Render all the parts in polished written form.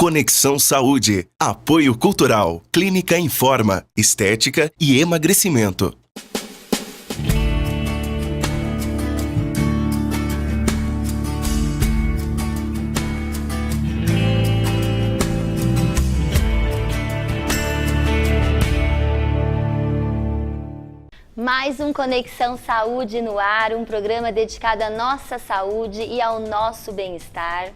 Conexão Saúde, apoio cultural, Clínica Informa, estética e emagrecimento. Mais um Conexão Saúde no ar, um programa dedicado à nossa saúde e ao nosso bem-estar.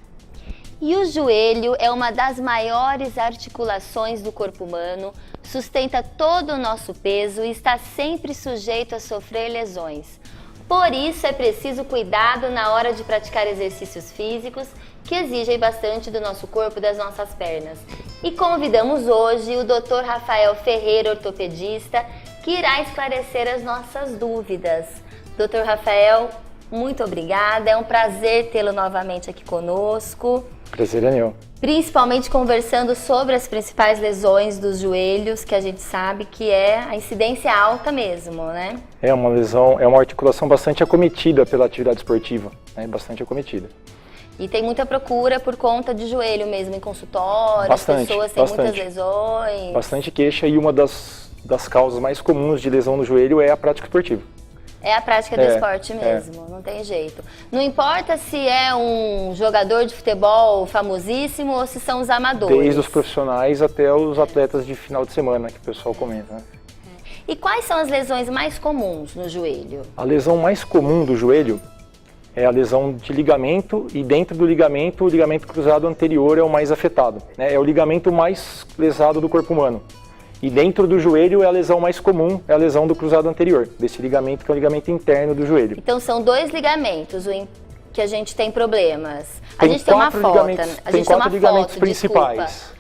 E o joelho é uma das maiores articulações do corpo humano, sustenta todo o nosso peso e está sempre sujeito a sofrer lesões. Por isso é preciso cuidado na hora de praticar exercícios físicos que exigem bastante do nosso corpo e das nossas pernas. E convidamos hoje o Dr. Rafael Ferreira, ortopedista, que irá esclarecer as nossas dúvidas. Dr. Rafael, muito obrigada, é um prazer tê-lo novamente aqui conosco. Prazer é meu. Principalmente conversando sobre as principais lesões dos joelhos, que a gente sabe que é a incidência alta mesmo, né? É uma lesão, é uma articulação bastante acometida pela atividade esportiva, né? Bastante acometida. E tem muita procura por conta de joelho mesmo em consultório, as pessoas têm muitas lesões. Bastante queixa, e uma das causas mais comuns de lesão no joelho é a prática esportiva. É a prática do esporte mesmo, não tem jeito. Não importa se é um jogador de futebol famosíssimo ou se são os amadores. Desde os profissionais até os atletas de final de semana, que o pessoal comenta, né? E quais são as lesões mais comuns no joelho? A lesão mais comum do joelho é a lesão de ligamento, e dentro do ligamento, o ligamento cruzado anterior é o mais afetado, né? É o ligamento mais lesado do corpo humano. E dentro do joelho é a lesão mais comum, é a lesão do cruzado anterior, desse ligamento que é o ligamento interno do joelho. Então são dois ligamentos que a gente tem problemas. A gente tem uma foto, tem quatro ligamentos principais.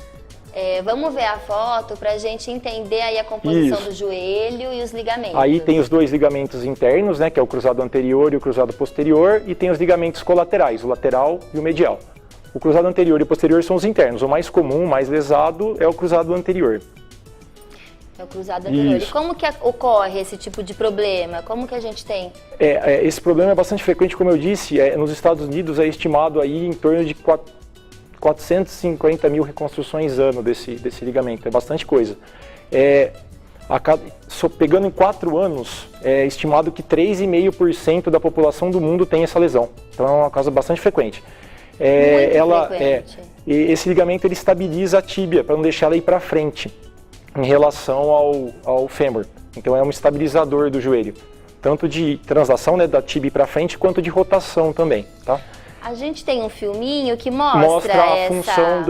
Vamos ver a foto para a gente entender aí a composição do joelho e os ligamentos. Aí tem os dois ligamentos internos, né, que é o cruzado anterior e o cruzado posterior, e tem os ligamentos colaterais, o lateral e o medial. O cruzado anterior e o posterior são os internos. O mais comum, o mais lesado é o cruzado anterior. É o cruzado anterior. Isso. E como que ocorre esse tipo de problema? Como que a gente tem? Esse problema é bastante frequente, como eu disse. Nos Estados Unidos é estimado aí em torno de 450 mil reconstruções ano desse ligamento. É bastante coisa. Pegando em 4 anos, é estimado que 3,5% da população do mundo tem essa lesão. Então é uma causa bastante frequente. Frequente. Esse ligamento ele estabiliza a tíbia para não deixar ela ir para frente em relação ao fêmur. Então é um estabilizador do joelho, tanto de translação, né, da tíbia para frente, quanto de rotação também, tá? A gente tem um filminho que mostra a função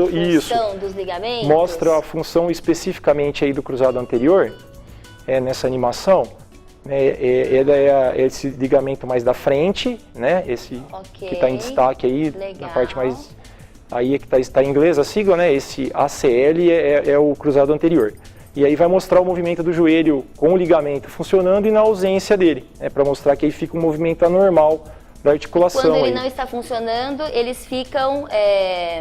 dos ligamentos? Mostra a função especificamente aí do cruzado anterior, nessa animação. Esse ligamento mais da frente, né, esse que está em destaque aí, na parte mais... Aí é que está em inglês a sigla, né, esse ACL é o cruzado anterior. E aí vai mostrar o movimento do joelho com o ligamento funcionando e na ausência dele, para mostrar que aí fica um movimento anormal da articulação. Quando ele não está funcionando, eles ficam...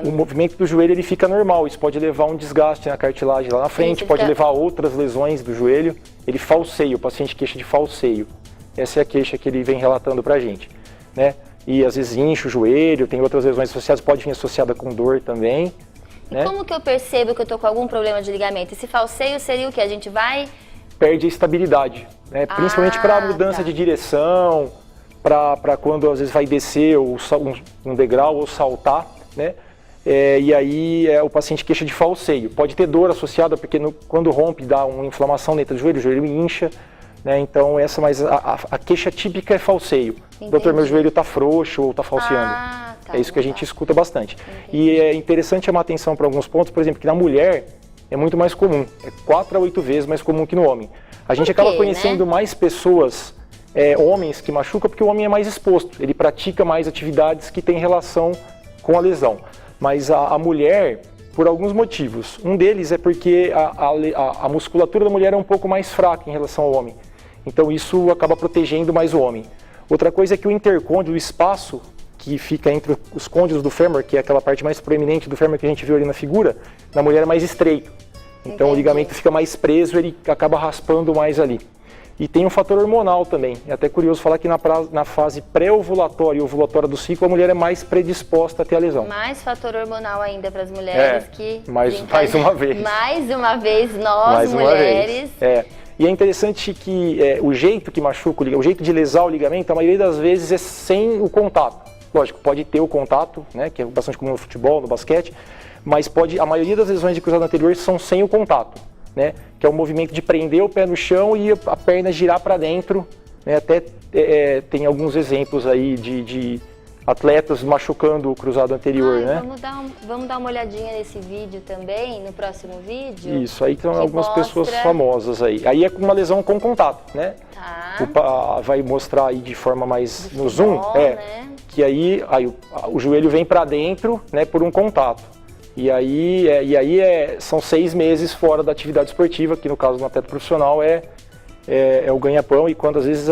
O movimento do joelho ele fica normal, isso pode levar a um desgaste na cartilagem lá na frente, pode levar a outras lesões do joelho. Ele falseia, o paciente queixa de falseio. Essa é a queixa que ele vem relatando pra gente, né? E às vezes incha o joelho, tem outras lesões associadas, pode vir associada com dor também. E como que eu percebo que eu estou com algum problema de ligamento? Esse falseio seria o que? A gente vai... Perde a estabilidade, né? Principalmente para mudança de direção, para quando às vezes vai descer um degrau ou saltar, né? E aí o paciente queixa de falseio. Pode ter dor associada, porque quando rompe dá uma inflamação dentro do joelho incha, né? Então mas a queixa típica é falseio. Entendi. Doutor, meu joelho está frouxo ou está falseando. É isso que a gente escuta bastante. Entendi. E é interessante chamar atenção para alguns pontos, por exemplo, que na mulher é muito mais comum, é 4 a 8 vezes mais comum que no homem. A gente acaba conhecendo mais pessoas, homens que machucam, porque o homem é mais exposto, ele pratica mais atividades que têm relação com a lesão. Mas a mulher, por alguns motivos, um deles é porque a musculatura da mulher é um pouco mais fraca em relação ao homem. Então isso acaba protegendo mais o homem. Outra coisa é que o intercôndilo, o espaço que fica entre os côndilos do fêmur, que é aquela parte mais proeminente do fêmur que a gente viu ali na figura, na mulher é mais estreito. Então o ligamento fica mais preso, ele acaba raspando mais ali. E tem um fator hormonal também. É até curioso falar que na fase pré-ovulatória e ovulatória do ciclo, a mulher é mais predisposta a ter a lesão. Mais fator hormonal ainda para as mulheres que... Mais uma vez. Mais uma vez, nós mulheres. E é interessante que o jeito que machuca, o jeito de lesar o ligamento, a maioria das vezes é sem o contato. Lógico, pode ter o contato, né, que é bastante comum no futebol, no basquete, mas a maioria das lesões de cruzado anterior são sem o contato. Né, que é o movimento de prender o pé no chão e a perna girar para dentro, né, até tem alguns exemplos aí de atletas machucando o cruzado anterior, né? Vamos dar uma olhadinha nesse vídeo também, no próximo vídeo. Isso, aí tem algumas pessoas famosas aí. Aí é uma lesão com contato, né? Tá. Vai mostrar aí de forma mais no zoom, né? Que aí o joelho vem para dentro, né, por um contato. E aí são 6 meses fora da atividade esportiva, que no caso do atleta profissional é o ganha-pão, e quando às vezes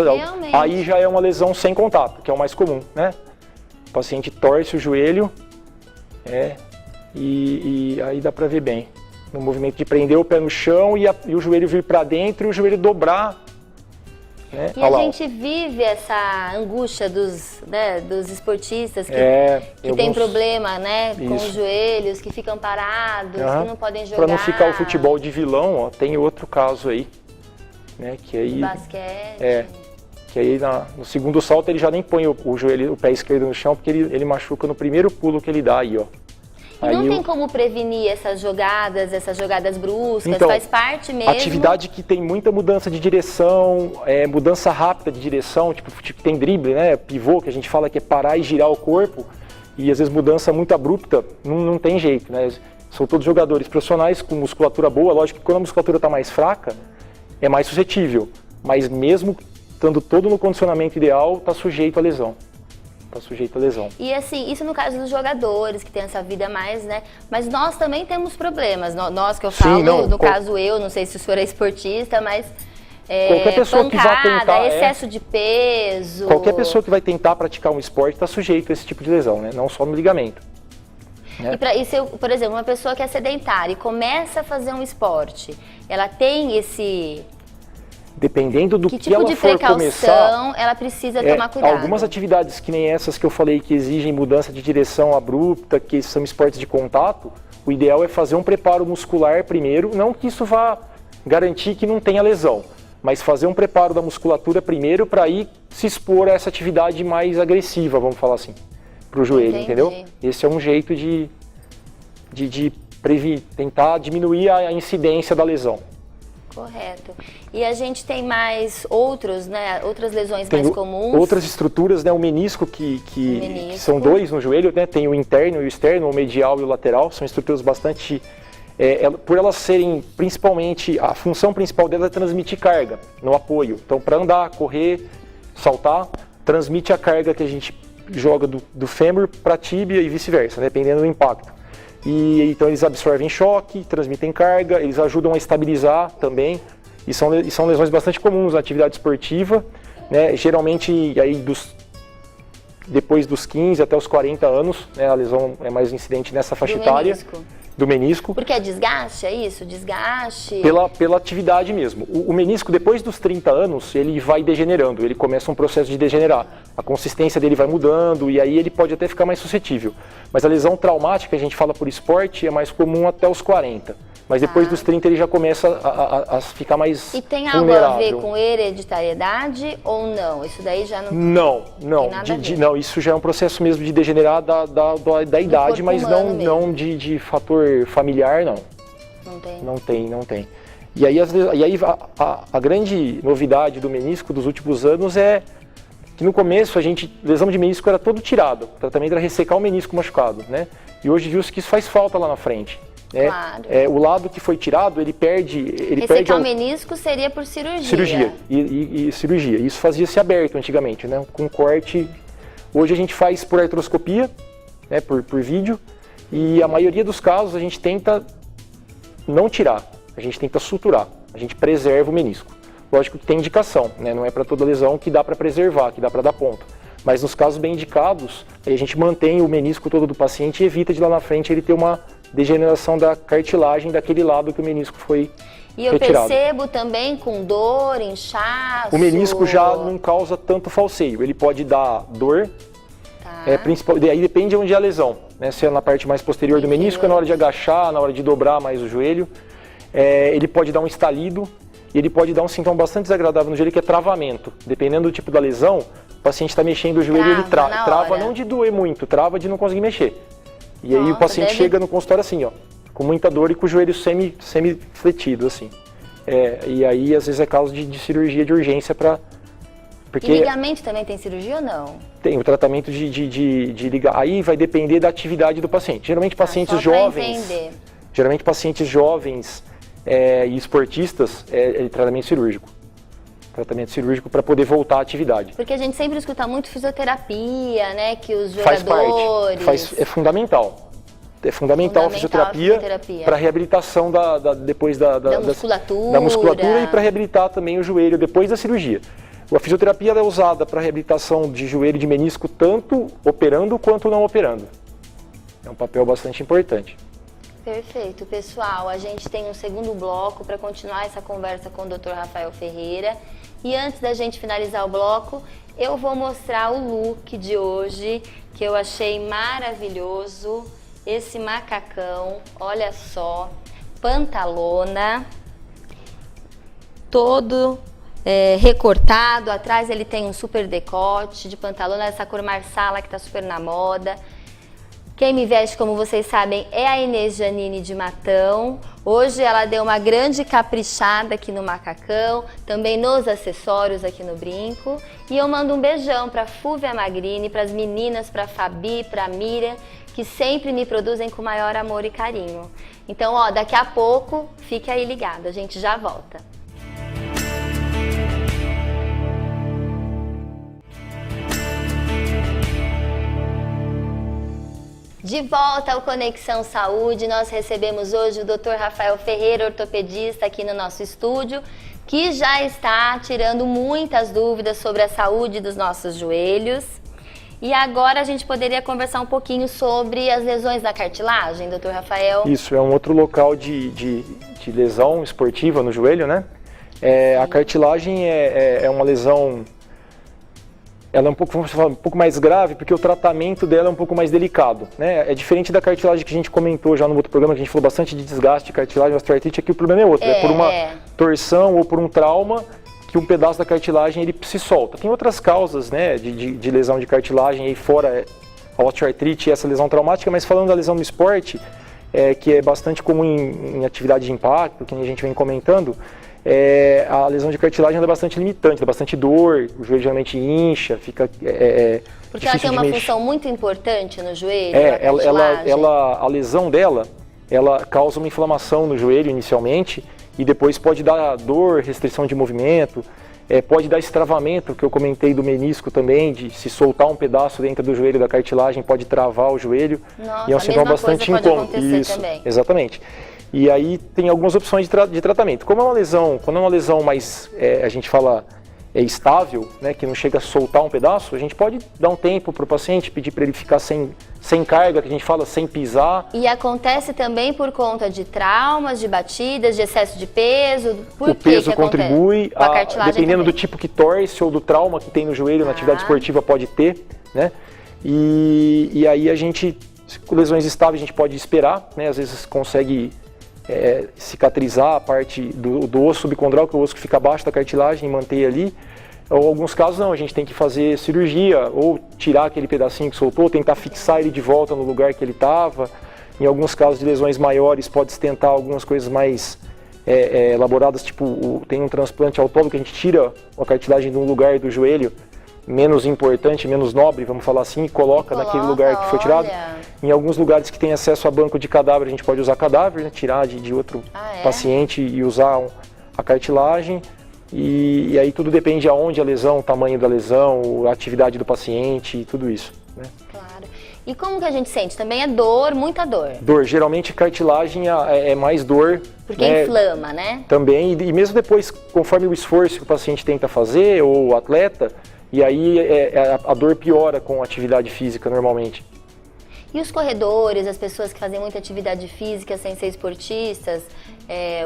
aí já é uma lesão sem contato, que é o mais comum, né? O paciente torce o joelho, e aí dá para ver bem. No movimento de prender o pé no chão e o joelho vir para dentro e o joelho dobrar. Né? E a gente vive essa angústia dos esportistas que tem problema, né, com os joelhos, que ficam parados, que não podem jogar. Para não ficar o futebol de vilão, tem outro caso aí, né, que aí basquete. Que aí no segundo salto ele já nem põe o joelho, o pé esquerdo no chão, porque ele machuca no primeiro pulo que ele dá aí, ó. E não tem como prevenir essas jogadas bruscas, então, faz parte mesmo? Atividade que tem muita mudança de direção, mudança rápida de direção, tipo tem drible, né, pivô, que a gente fala que é parar e girar o corpo, e às vezes mudança muito abrupta, não tem jeito, né? São todos jogadores profissionais com musculatura boa, lógico que quando a musculatura está mais fraca, é mais suscetível, mas mesmo estando todo no condicionamento ideal, está sujeito à lesão. E assim, isso no caso dos jogadores, que tem essa vida mais, né? Mas nós também temos problemas. Nós que eu falo, no caso eu, não sei se o senhor é esportista, mas qualquer pessoa pancada, que vai tentar, excesso de peso. Qualquer pessoa que vai tentar praticar um esporte está sujeito a esse tipo de lesão, né? Não só no ligamento. Né? E se por exemplo, uma pessoa que é sedentária e começa a fazer um esporte, ela tem esse... Dependendo do que tipo ela de for precaução ela precisa tomar cuidado? Algumas atividades que nem essas que eu falei que exigem mudança de direção abrupta, que são esportes de contato, o ideal é fazer um preparo muscular primeiro, não que isso vá garantir que não tenha lesão, mas fazer um preparo da musculatura primeiro para aí se expor a essa atividade mais agressiva, vamos falar assim, para o joelho, entendeu? Esse é um jeito de tentar diminuir a incidência da lesão. Correto. E a gente tem mais outras lesões mais comuns? Outras estruturas, né? O menisco, que são 2 no joelho, né? Tem o interno e o externo, o medial e o lateral, são estruturas bastante... por elas serem, principalmente, a função principal delas é transmitir carga no apoio. Então, para andar, correr, saltar, transmite a carga que a gente joga do fêmur para a tíbia e vice-versa, dependendo do impacto. E então eles absorvem choque, transmitem carga, eles ajudam a estabilizar também, e são lesões bastante comuns na atividade esportiva, né? Geralmente aí depois dos 15 até os 40 anos, né? A lesão é mais incidente nessa faixa etária. Do menisco. Porque é desgaste, é isso? Desgaste? Pela atividade mesmo. O menisco, depois dos 30 anos, ele vai degenerando, ele começa um processo de degenerar. A consistência dele vai mudando e aí ele pode até ficar mais suscetível. Mas a lesão traumática, a gente fala por esporte, é mais comum até os 40. Mas depois dos 30 ele já começa a ficar mais vulnerável. E tem algo a ver com hereditariedade ou não? Isso daí já não tem nada a ver. Não, isso já é um processo mesmo de degenerar da idade, mas não de fator familiar, não. Não tem. E aí a grande novidade do menisco dos últimos anos é que no começo lesão de menisco era todo tirado. O tratamento era ressecar o menisco machucado, né? E hoje viu-se que isso faz falta lá na frente. Claro. O lado que foi tirado, ele perde... Ressecar o menisco seria por cirurgia. Cirurgia. E cirurgia. Isso fazia-se aberto antigamente, né? Com corte. Hoje a gente faz por artroscopia, né? por vídeo. E a maioria dos casos a gente tenta não tirar. A gente tenta suturar. A gente preserva o menisco. Lógico que tem indicação, né? Não é para toda lesão que dá para preservar, que dá para dar ponto. Mas nos casos bem indicados, a gente mantém o menisco todo do paciente e evita de lá na frente ele ter uma degeneração da cartilagem daquele lado que o menisco foi E eu retirado. percebo também com dor, inchaço. O menisco já não causa tanto falseio, ele pode dar dor, aí depende de onde é a lesão, né? Se é na parte mais posterior do menisco, é na hora de agachar, na hora de dobrar mais o joelho, ele pode dar um estalido e ele pode dar um sintoma bastante desagradável no joelho, que é travamento. Dependendo do tipo da lesão, o paciente está mexendo o joelho, ele trava não de doer muito, trava de não conseguir mexer. E aí o paciente chega no consultório assim, ó, com muita dor e com o joelho semi-fletido, assim. E aí, às vezes, é causa de cirurgia de urgência para... E ligamento também tem cirurgia ou não? Tem o tratamento de ligar. Aí vai depender da atividade do paciente. Geralmente pacientes jovens... Geralmente pacientes jovens e esportistas é tratamento cirúrgico. Tratamento cirúrgico para poder voltar à atividade. Porque a gente sempre escuta muito fisioterapia, né? Que os jogadores... Faz parte. É fundamental. É fundamental a fisioterapia para a reabilitação depois da musculatura e para reabilitar também o joelho depois da cirurgia. A fisioterapia é usada para reabilitação de joelho e de menisco, tanto operando quanto não operando. É um papel bastante importante. Perfeito, pessoal. A gente tem um segundo bloco para continuar essa conversa com o Dr. Rafael Ferreira. E antes da gente finalizar o bloco, eu vou mostrar o look de hoje, que eu achei maravilhoso. Esse macacão, olha só, pantalona, todo recortado, atrás ele tem um super decote de pantalona, essa cor marsala que tá super na moda. Quem me veste, como vocês sabem, é a Inês Giannini de Matão. Hoje ela deu uma grande caprichada aqui no macacão, também nos acessórios aqui no brinco. E eu mando um beijão para Fúvia Magrini, para as meninas, para Fabi, para Miriam, que sempre me produzem com maior amor e carinho. Então, ó, daqui a pouco, fique aí ligado, a gente já volta. De volta ao Conexão Saúde, nós recebemos hoje o Dr. Rafael Ferreira, ortopedista, aqui no nosso estúdio, que já está tirando muitas dúvidas sobre a saúde dos nossos joelhos. E agora a gente poderia conversar um pouquinho sobre as lesões da cartilagem, Dr. Rafael? Isso, é um outro local de lesão esportiva no joelho, né? A cartilagem é uma lesão... Ela é um pouco mais grave porque o tratamento dela é um pouco mais delicado, né? É diferente da cartilagem que a gente comentou já no outro programa, que a gente falou bastante de desgaste de cartilagem, osteoartrite, aqui o problema é outro, é por uma torção ou por um trauma que um pedaço da cartilagem ele se solta. Tem outras causas, né, de lesão de cartilagem aí fora a osteoartrite e essa lesão traumática, mas falando da lesão no esporte, que é bastante comum em atividade de impacto, que a gente vem comentando, a lesão de cartilagem é bastante limitante, dá bastante dor, o joelho geralmente incha, fica porque ela tem uma função muito importante no joelho, a lesão dela, ela causa uma inflamação no joelho inicialmente e depois pode dar dor, restrição de movimento, pode dar esse travamento que eu comentei do menisco também, de se soltar um pedaço dentro do joelho da cartilagem, pode travar o joelho. Nossa, e é um sintoma bastante incômodo. Isso, também. Exatamente. E aí tem algumas opções de tratamento. Como é uma lesão, quando é uma lesão mais, a gente fala, estável, né, que não chega a soltar um pedaço, a gente pode dar um tempo para o paciente, pedir para ele ficar sem carga, que a gente fala, sem pisar. E acontece também por conta de traumas, de batidas, de excesso de peso? O peso contribui, dependendo do tipo que torce ou do trauma que tem no joelho, na atividade esportiva pode ter, né? E aí a gente, com lesões estáveis, a gente pode esperar, né? Às vezes consegue cicatrizar a parte do osso subcondral, que é o osso que fica abaixo da cartilagem, e manter ali. Ou alguns casos não, a gente tem que fazer cirurgia, ou tirar aquele pedacinho que soltou, tentar fixar ele de volta no lugar que ele estava. Em alguns casos de lesões maiores, pode-se tentar algumas coisas mais elaboradas, tipo tem um transplante autólogo que a gente tira a cartilagem de um lugar do joelho menos importante, menos nobre, vamos falar assim, e coloca naquele lugar que foi tirado. Em alguns lugares que tem acesso a banco de cadáver, a gente pode usar cadáver, né, tirar de outro paciente e usar a cartilagem. E aí tudo depende de aonde a lesão, o tamanho da lesão, a atividade do paciente e tudo isso, né? Claro. E como que a gente sente? Também é dor, muita dor? Dor. Geralmente cartilagem é mais dor. Porque inflama, né? Também. E mesmo depois, conforme o esforço que o paciente tenta fazer, ou o atleta, e aí a dor piora com a atividade física normalmente. E os corredores, as pessoas que fazem muita atividade física sem ser esportistas,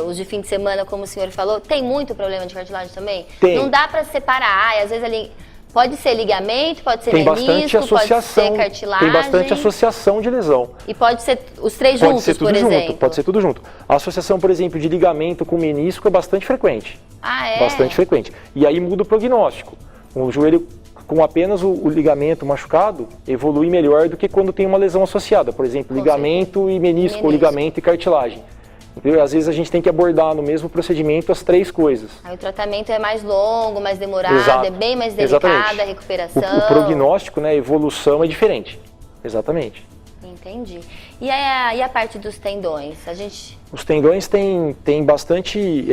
os de fim de semana, como o senhor falou, tem muito problema de cartilagem também? Tem. Não dá para separar, às vezes ali pode ser ligamento, pode ser tem menisco, bastante pode ser cartilagem. Tem bastante associação de lesão. E pode ser os três juntos, por exemplo? Pode ser tudo junto. A associação, por exemplo, de ligamento com menisco é bastante frequente. Ah, é? Bastante frequente. E aí muda o prognóstico. O joelho com apenas o ligamento machucado evolui melhor do que quando tem uma lesão associada. Por exemplo, ligamento e menisco, ou ligamento e cartilagem. Entendeu? Às vezes a gente tem que abordar no mesmo procedimento as três coisas. Aí o tratamento é mais longo, mais demorado, Exato. É bem mais delicado a recuperação. O prognóstico, né, a evolução é diferente. Exatamente. Entendi. E a parte dos tendões? Os tendões têm bastante...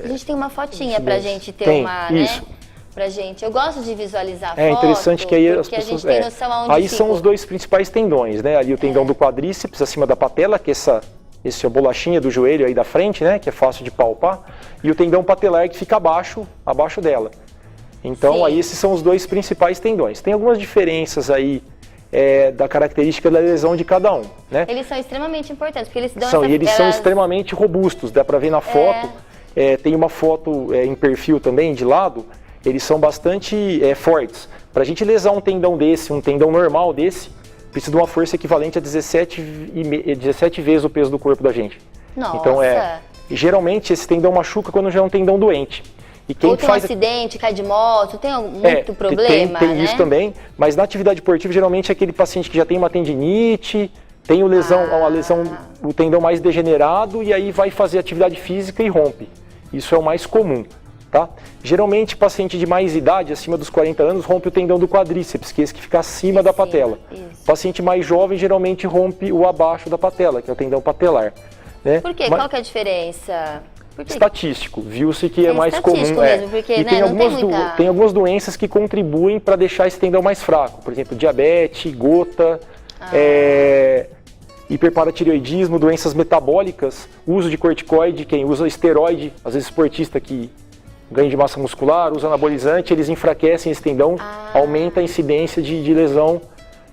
a gente tem uma fotinha pra gente ter isso. né? Pra gente. Eu gosto de visualizar a foto. É interessante que aí as pessoas... a gente tem noção aonde aí fica. São os dois principais tendões, né? Ali o tendão do quadríceps, acima da patela, que é essa bolachinha do joelho aí da frente, né? Que é fácil de palpar. E o tendão patelar que fica abaixo dela. Então, aí esses são os dois principais tendões. Tem algumas diferenças aí da característica da lesão de cada um, né? Eles são extremamente importantes, porque eles dão são extremamente robustos, dá pra ver na foto. Tem uma foto em perfil também, de lado. Eles são bastante fortes. Para a gente lesar um tendão desse, um tendão normal desse, precisa de uma força equivalente a 17 vezes o peso do corpo da gente. Nossa! Então, geralmente esse tendão machuca quando já é um tendão doente. E quem ou tem faz um acidente, cai de moto, tem muito problema, tem né? isso também, mas na atividade esportiva geralmente é aquele paciente que já tem uma tendinite, tem uma lesão, o tendão mais degenerado e aí vai fazer atividade física e rompe. Isso é o mais comum. Tá? Geralmente, paciente de mais idade, acima dos 40 anos, rompe o tendão do quadríceps, que é esse que fica acima da patela. Isso. Paciente mais jovem, geralmente rompe o abaixo da patela, que é o tendão patelar. Né? Por quê? Qual que é a diferença? Estatístico, viu-se que é mais comum. Mesmo, porque, e tem algumas doenças que contribuem para deixar esse tendão mais fraco. Por exemplo, diabetes, gota, hiperparatireoidismo, doenças metabólicas, uso de corticoide, quem usa esteroide, às vezes esportista que ganho de massa muscular, usa anabolizante, eles enfraquecem esse tendão, aumenta a incidência de lesão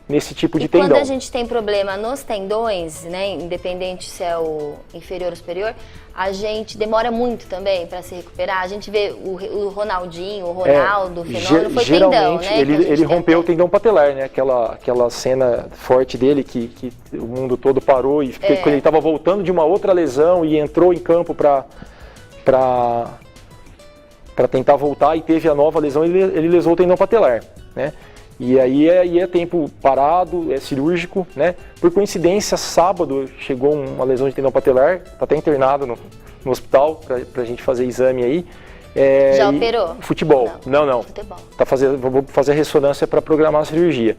nesse tipo de tendão. E quando a gente tem problema nos tendões, né, independente se é o inferior ou superior, a gente demora muito também para se recuperar. A gente vê o Ronaldinho, o Ronaldo, o fenômeno foi tendão, né? Ele rompeu o tendão patelar, né? Aquela cena forte dele que o mundo todo parou e quando ele estava voltando de uma outra lesão e entrou em campo para tentar voltar e teve a nova lesão, ele lesou o tendão patelar, né? E aí é tempo parado, é cirúrgico, né? Por coincidência, sábado chegou uma lesão de tendão patelar, tá até internado no hospital pra gente fazer exame aí. Já operou? Futebol. Não. Futebol. Vou fazer a ressonância para programar a cirurgia.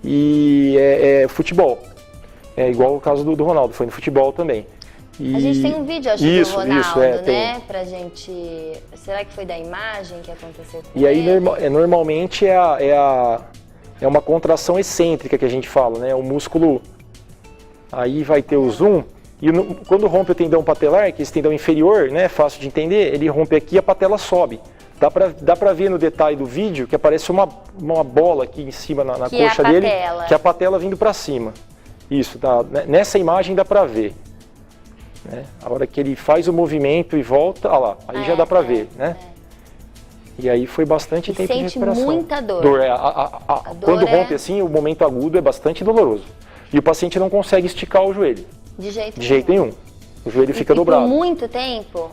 E futebol. É igual o caso do Ronaldo, foi no futebol também. A gente tem um vídeo, acho, do Ronaldo, né? Tem. Pra gente... Será que foi da imagem que aconteceu com ele? E aí, normalmente, é uma contração excêntrica que a gente fala, né? O músculo... Aí vai ter o zoom. E quando rompe o tendão patelar, que é esse tendão inferior, né? Fácil de entender, ele rompe aqui e a patela sobe. Dá pra ver no detalhe do vídeo que aparece uma bola aqui em cima na coxa dele, que é a patela vindo pra cima. Isso, nessa imagem dá pra ver. Né? A hora que ele faz o movimento e volta, lá, aí já dá pra ver, né? E aí foi bastante tempo de recuperação. Sente muita dor. Quando rompe assim, o momento agudo é bastante doloroso. E o paciente não consegue esticar o joelho. De jeito nenhum. O joelho fica dobrado. Por muito tempo?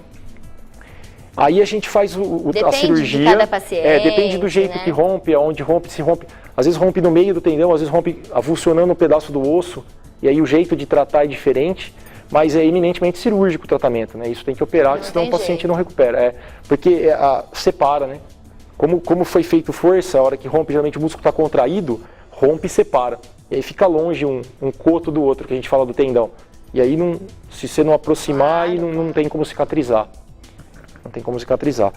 Aí a gente faz a cirurgia. De cada paciente, depende do jeito, né? Que rompe, aonde rompe, se rompe. Às vezes rompe no meio do tendão, às vezes rompe avulsionando um pedaço do osso. E aí o jeito de tratar é diferente. Mas é eminentemente cirúrgico o tratamento, né? Isso tem que operar, senão o paciente não recupera. Porque separa, né? Como foi feito força, a hora que rompe, geralmente o músculo está contraído, rompe e separa. E aí fica longe um coto do outro, que a gente fala do tendão. E aí, se você não aproximar, aí não tem como cicatrizar. Não tem como cicatrizar.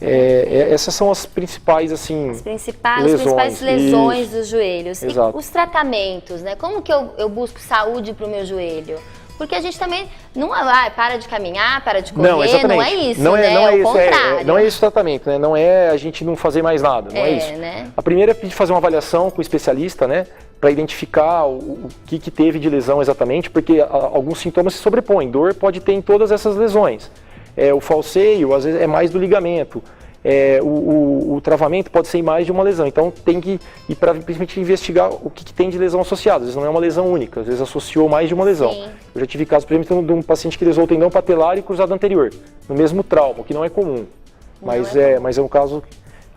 Essas são as principais, assim, as principais lesões dos joelhos. Exato. E os tratamentos, né? Como que eu busco saúde para o meu joelho? Porque a gente também não para de caminhar, para de correr, não é isso, não é o contrário. Não é esse o tratamento, né? Não é a gente não fazer mais nada, não é isso. Né? A primeira é fazer uma avaliação com o especialista, né? para identificar o que teve de lesão exatamente, porque alguns sintomas se sobrepõem. Dor pode ter em todas essas lesões. O falseio, às vezes, é mais do ligamento. O travamento pode ser em mais de uma lesão. Então tem que ir para principalmente investigar o que tem de lesão associada. Às vezes não é uma lesão única, às vezes associou mais de uma lesão. Sim. Eu já tive casos, por exemplo, de um paciente que lesou o tendão patelar e cruzado anterior, no mesmo trauma, o que não é comum. Mas é um caso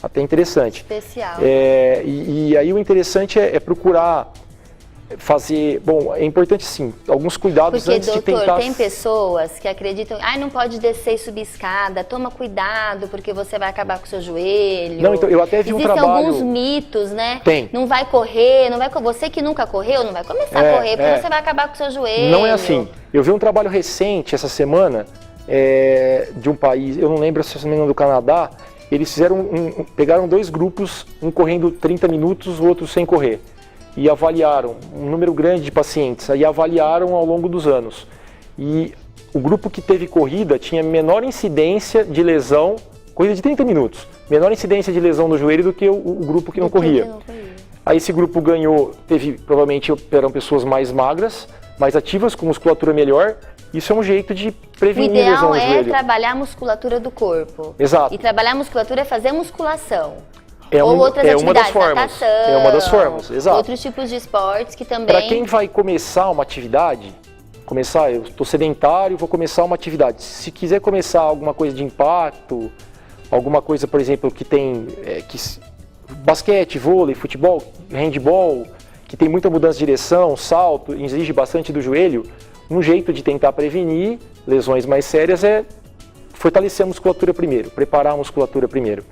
até interessante. Especial. E aí o interessante é procurar fazer... Bom, é importante sim, alguns cuidados porque, antes doutor, de tentar... tem pessoas que acreditam, não pode descer e subir escada, toma cuidado porque você vai acabar com o seu joelho. Não, então, eu até vi um trabalho... Existem alguns mitos, né? Tem. Não vai correr, você que nunca correu, não vai começar a correr porque você vai acabar com o seu joelho. Não é assim. Eu vi um trabalho recente essa semana de um país, eu não lembro se é do Canadá, eles fizeram pegaram 2 grupos, um correndo 30 minutos, o outro sem correr. E avaliaram um número grande de pacientes, aí avaliaram ao longo dos anos. E o grupo que teve corrida tinha menor incidência de lesão, corrida de 30 minutos, menor incidência de lesão no joelho do que o grupo que não corria. Aí esse grupo ganhou, provavelmente eram pessoas mais magras, mais ativas, com musculatura melhor. Isso é um jeito de prevenir lesão no joelho. O ideal é trabalhar a musculatura do corpo. Exato. E trabalhar a musculatura é fazer musculação. Ou outras atividades, uma das formas. natação, É uma das formas, exato. Outros tipos de esportes que também... Para quem vai começar uma atividade, eu estou sedentário, vou começar uma atividade. Se quiser começar alguma coisa de impacto, alguma coisa, por exemplo, que tem basquete, vôlei, futebol, handball, que tem muita mudança de direção, salto, exige bastante do joelho, um jeito de tentar prevenir lesões mais sérias é fortalecer a musculatura primeiro, preparar a musculatura primeiro.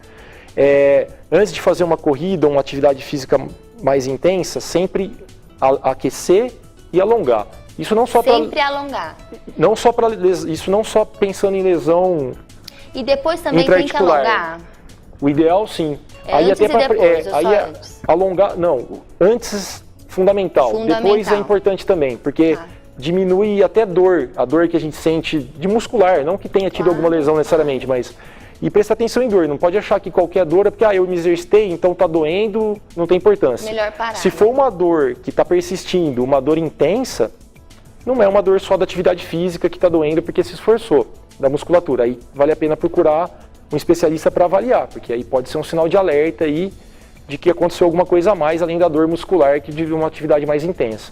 Antes de fazer uma corrida ou uma atividade física mais intensa, sempre aquecer e alongar. Isso não só sempre alongar. Não só para isso, não só pensando em lesão. E depois também tem que alongar. O ideal, sim. Antes e depois, antes? Alongar, não. Antes fundamental. Depois é importante também, porque diminui até a dor que a gente sente de muscular, não que tenha tido alguma lesão necessariamente, mas... E prestar atenção em dor, não pode achar que qualquer dor é porque eu me exercitei, então tá doendo, não tem importância. Melhor parar. Se for uma dor que está persistindo, uma dor intensa, não é uma dor só da atividade física que está doendo porque se esforçou, da musculatura. Aí vale a pena procurar um especialista para avaliar, porque aí pode ser um sinal de alerta aí de que aconteceu alguma coisa a mais além da dor muscular que de uma atividade mais intensa.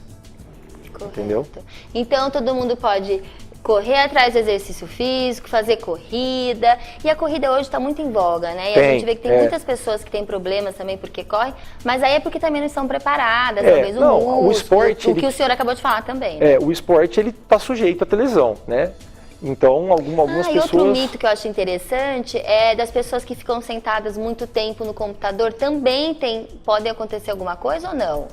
Correto. Entendeu? Então todo mundo pode correr atrás do exercício físico, fazer corrida. E a corrida hoje está muito em voga, né? E a gente vê que tem muitas pessoas que têm problemas também porque correm, mas aí é porque também não estão preparadas, talvez o músculo, o esporte, o que o senhor acabou de falar também. Né? O esporte ele está sujeito a ter lesão, né? Então algumas pessoas... E outro mito que eu acho interessante é das pessoas que ficam sentadas muito tempo no computador, também pode acontecer alguma coisa ou não?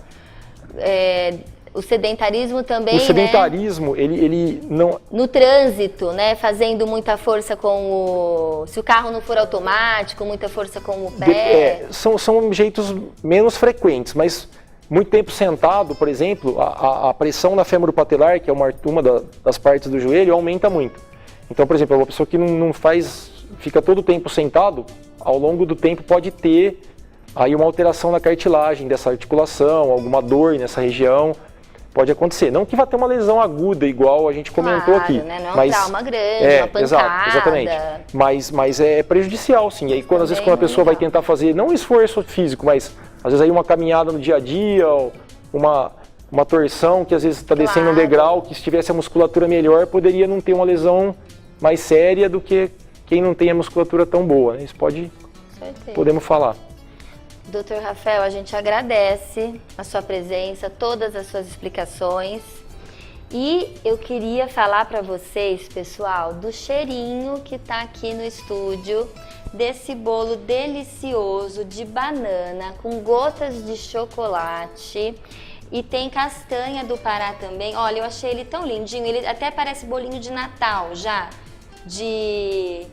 O sedentarismo também, O sedentarismo, né? ele não... No trânsito, né? Fazendo muita força se o carro não for automático, muita força com o pé. São jeitos menos frequentes, mas muito tempo sentado, por exemplo, a pressão na fêmuro-patelar, que é uma das partes do joelho, aumenta muito. Então, por exemplo, uma pessoa que fica todo o tempo sentado, ao longo do tempo pode ter aí uma alteração na cartilagem dessa articulação, alguma dor nessa região. Pode acontecer. Não que vá ter uma lesão aguda, igual a gente comentou aqui. Né? Não é um trauma grande, uma pancada. Exatamente. Mas é prejudicial, sim. E aí, às vezes, quando a pessoa vai tentar fazer, não um esforço físico, mas às vezes aí uma caminhada no dia a dia, uma torção que às vezes está descendo um degrau, que se tivesse a musculatura melhor, poderia não ter uma lesão mais séria do que quem não tem a musculatura tão boa. Né? Isso podemos falar. Dr. Rafael, a gente agradece a sua presença, todas as suas explicações. E eu queria falar para vocês, pessoal, do cheirinho que está aqui no estúdio, desse bolo delicioso de banana com gotas de chocolate. E tem castanha do Pará também. Olha, eu achei ele tão lindinho, ele até parece bolinho de Natal já, de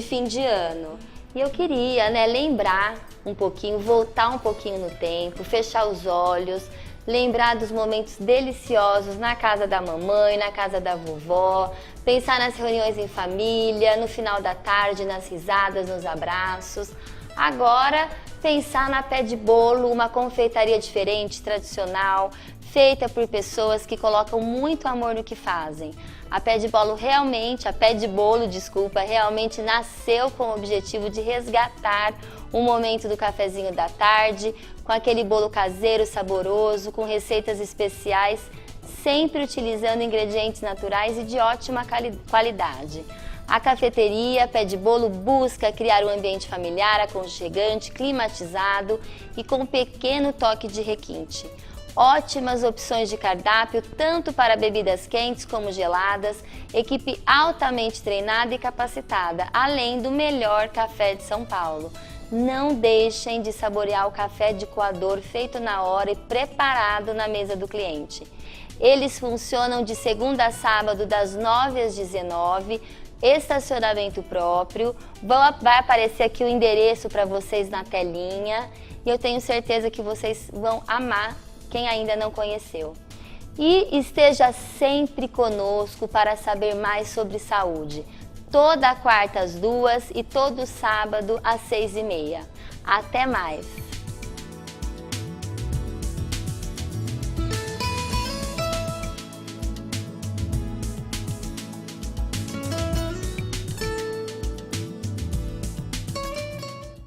fim de ano. E eu queria, lembrar um pouquinho, voltar um pouquinho no tempo, fechar os olhos, lembrar dos momentos deliciosos na casa da mamãe, na casa da vovó, pensar nas reuniões em família, no final da tarde, nas risadas, nos abraços. Agora, pensar na Pé de Bolo, uma confeitaria diferente, tradicional, feita por pessoas que colocam muito amor no que fazem. A Pé de Bolo realmente nasceu com o objetivo de resgatar o momento do cafezinho da tarde, com aquele bolo caseiro saboroso, com receitas especiais, sempre utilizando ingredientes naturais e de ótima qualidade. A cafeteria Pé de Bolo busca criar um ambiente familiar, aconchegante, climatizado e com um pequeno toque de requinte. Ótimas opções de cardápio, tanto para bebidas quentes como geladas, equipe altamente treinada e capacitada, além do melhor café de São Paulo. Não deixem de saborear o café de coador feito na hora e preparado na mesa do cliente. Eles funcionam de segunda a sábado, das 9 às 19, estacionamento próprio. Vai aparecer aqui o endereço para vocês na telinha e eu tenho certeza que vocês vão amar quem ainda não conheceu. E esteja sempre conosco para saber mais sobre saúde. Toda quarta às 2 e todo sábado às 6h30. Até mais!